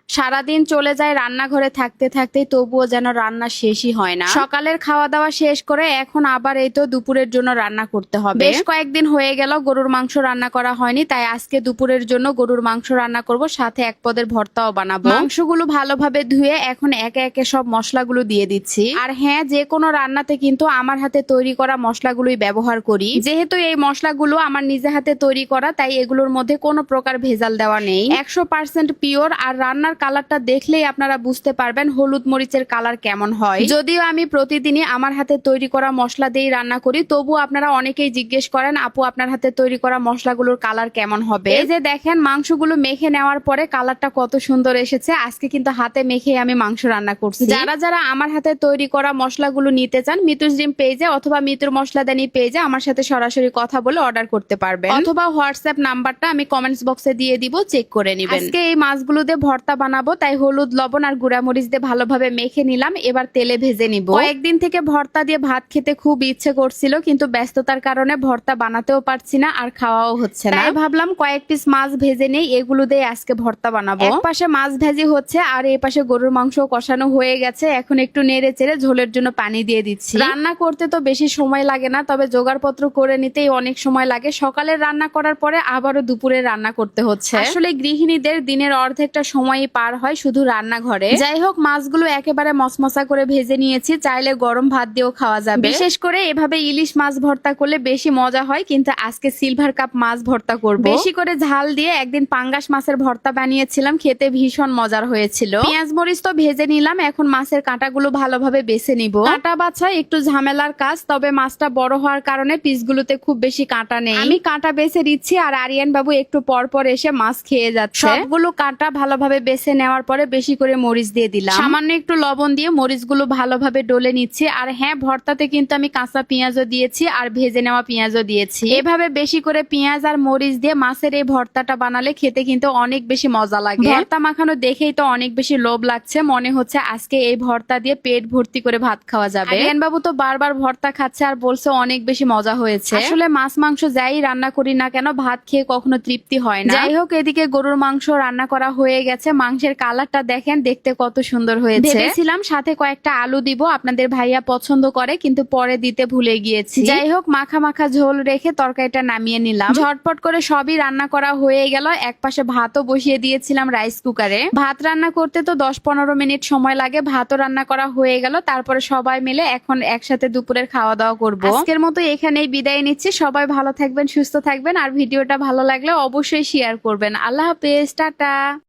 সারাদিন চলে যায় রান্নাঘরে থাকতে থাকতে, তবুও যেন রান্না শেষই হয় না। সকালের খাওয়া দাওয়া শেষ করে এখন আবার এই তো দুপুরের জন্য রান্না করতে হবে। বেশ কয়েকদিন হয়ে গেল গরুর মাংস রান্না করা হয়নি, তাই আজকে দুপুরের জন্য গরুর মাংস রান্না করব, সাথে এক পদের ভর্তাও বানাবো। মাংসগুলো ভালোভাবে ধুয়ে এখন একে একে সব মশলাগুলো দিয়ে দিচ্ছি। আর হ্যাঁ, যে কোনো রান্নাতে কিন্তু আমার হাতে তৈরি করা মশলাগুলোই ব্যবহার করি। যেহেতু এই মশলাগুলো আমার নিজে হাতে তৈরি করা, তাই এগুলোর মধ্যে কোনো প্রকার ভেজাল দেওয়া নেই। 100% পিওর। আর রান্নার কালারটা দেখলেই আপনারা বুঝতে পারবেন হলুদ মরিচের কালার কেমন হয়। যদিও আমি প্রতিদিনই আমার হাতে তৈরি করা মশলা দিয়েই রান্না করি, তবু আপনারা অনেকেই জিজ্ঞেস করেন আপু আপনার হাতে তৈরি করা মশলাগুলোর কালার কেমন হবে। এই যে দেখেন মাংসগুলো মেখে নেওয়ার পরে কালারটা কত সুন্দর এসেছে। আজকে কিন্তু হাতে মেখে আমি মাংস রান্না করছি। যারা যারা আমার হাতে তৈরি করা মশলাগুলো নিতে চান, মিতুস ড্রিম পেজে অথবা মিতুর মশলাদানি পেজে আমার সাথে সরাসরি কথা বলে অর্ডার করতে পারবেন, অথবা হোয়াটসঅ্যাপ নাম্বারটা আমি কমেন্টস বক্সে দিয়ে দিব, চেক করে নেবেন। আজকে এই মাছগুলো দিয়ে ভর্তা বানাবো, তাই হলুদ লবণ আর গুঁড়ামরিচ দিয়ে ভালোভাবে মেখে নিলাম। এবার তেলে ভেজে নিব। কয়েকদিন থেকে ভর্তা দিয়ে ভাত খেতে খুব ইচ্ছে করছিল, কিন্তু ব্যস্ততার কারণে ভর্তা বানাতেও পারছি না আর খাওয়াও হচ্ছে না। তাই ভাবলাম কয়েক পিস মাছ ভেজে নেই, এগুলো দিয়ে আজকে ভর্তা বানাবো। এক পাশে মাছ ভাজি হচ্ছে আর এই পাশে গরুর মাংস কষানো হয়ে গেছে। এখন একটু নেড়ে চেড়ে ঝোলের জন্য পানি দিয়ে দিচ্ছি। রান্না করতে তো বেশি সময় লাগে না, তবে জোগাড়পত্র করে নিতেই অনেক সময় লাগে। সকালের রান্না করার পরে আবারও দুপুরে রান্না করতে হচ্ছে। আসলে গৃহিণীদের দিনের অর্ধেকটা সময়ই পার হয় শুধু রান্নাঘরে। যাই হোক, মাছগুলো একেবারে মচমচা করে ভেজে নিয়েছি, চাইলে গরম ভাত দিয়েও খাওয়া যাবে। বিশেষ করে এভাবে ইলিশ মাছ ভর্তা করলে বেশি মজা হয়, কিন্তু আজকে সিলভার কাপ মাছ ভর্তা করব। বেশি করে ঝাল দিয়ে একদিন পাঙ্গাস মাছের ভর্তা বানিয়েছিলাম, খেতে ভীষণ মজার হয়েছিল। পেঁয়াজ মরিচ তো ভেজে নিলাম, এখন মাছের কাঁটাগুলো ভালোভাবে বেছে নিব। কাঁটা বাছা একটু ঝামেলার কাজ, তবে মাছটা বড় হওয়ার কারণে পিসগুলোতে খুব বেশি কাঁটা নেই। আমি কাঁটা বেছে দিচ্ছি আর আরিয়ান বাবু একটু পর পর এসে মাছ খেয়ে যাচ্ছে। সবগুলো কাঁটা ভালোভাবে বেছে নেওয়ার পরে বেশি করে মরিচ দিয়ে দিলাম, সামান্য একটু লবণ দিয়ে মরিচগুলো ভালোভাবে ডলে নিচ্ছি। আর হ্যাঁ, ভর্তাতে কিন্তু আমি কাঁচা পেঁয়াজও দিয়েছি আর ভেজে নেওয়া পেঁয়াজও দিয়েছি। এভাবে বেশি করে পেঁয়াজ আর মরিচ দিয়ে মাছের এই ভর্তাটা বানালে খেতে কিন্তু অনেক বেশি মজা লাগে। ভর্তা মাখানো দেখেই তো অনেক বেশি লোভ লাগছে, মনে হচ্ছে আজকে এই ভর্তা দিয়ে পেট ভর্তি করে ভাত খাওয়া যাবে। আরিয়ান বাবু তো বারবার ভর্তা খাচ্ছে আর বলছে অনেক বেশি মজা হয়েছে। আসলে মাছ মাংস যাই রান্না করি না কেন, ভাত খেয়ে কখনো তৃপ্তি হয় না। যাই হোক, এদিকে গরুর মাংস রান্না করা হয়ে গেছে। মাংসের কালারটা দেখেন, দেখতে কত সুন্দর হয়েছে। ভেবেছিলাম সাথে কয়েকটা আলু দিব, আপনাদের ভাইয়া পছন্দ করে, কিন্তু পরে দিতে ভুলে গিয়েছি। যাই হোক, মাখা মাখা ঝোল রেখে তরকারিটা নামিয়ে নিলাম। ঝটপট করে সবই রান্না করা হয়ে গেল। এক পাশে ভাতও বসিয়ে দিয়েছিলাম রাইস কুকারে। ভাত রান্না করতে তো 10-15 মিনিট সময় লাগে। ভাতও রান্না করা হয়ে গেল, তারপরে সবাই মিলে এখন একসাথে দুপুরের খাওয়া দাওয়া করবো। আজকের মতো এখানেই বিদায় নিচ্ছি। সবাই ভালো থাকবেন, সুস্থ থাকবেন, আর ভিডিওটা ভালো লাগলে অবশ্যই শেয়ার করবেন। আল্লাহ হাফেজ, টাটা।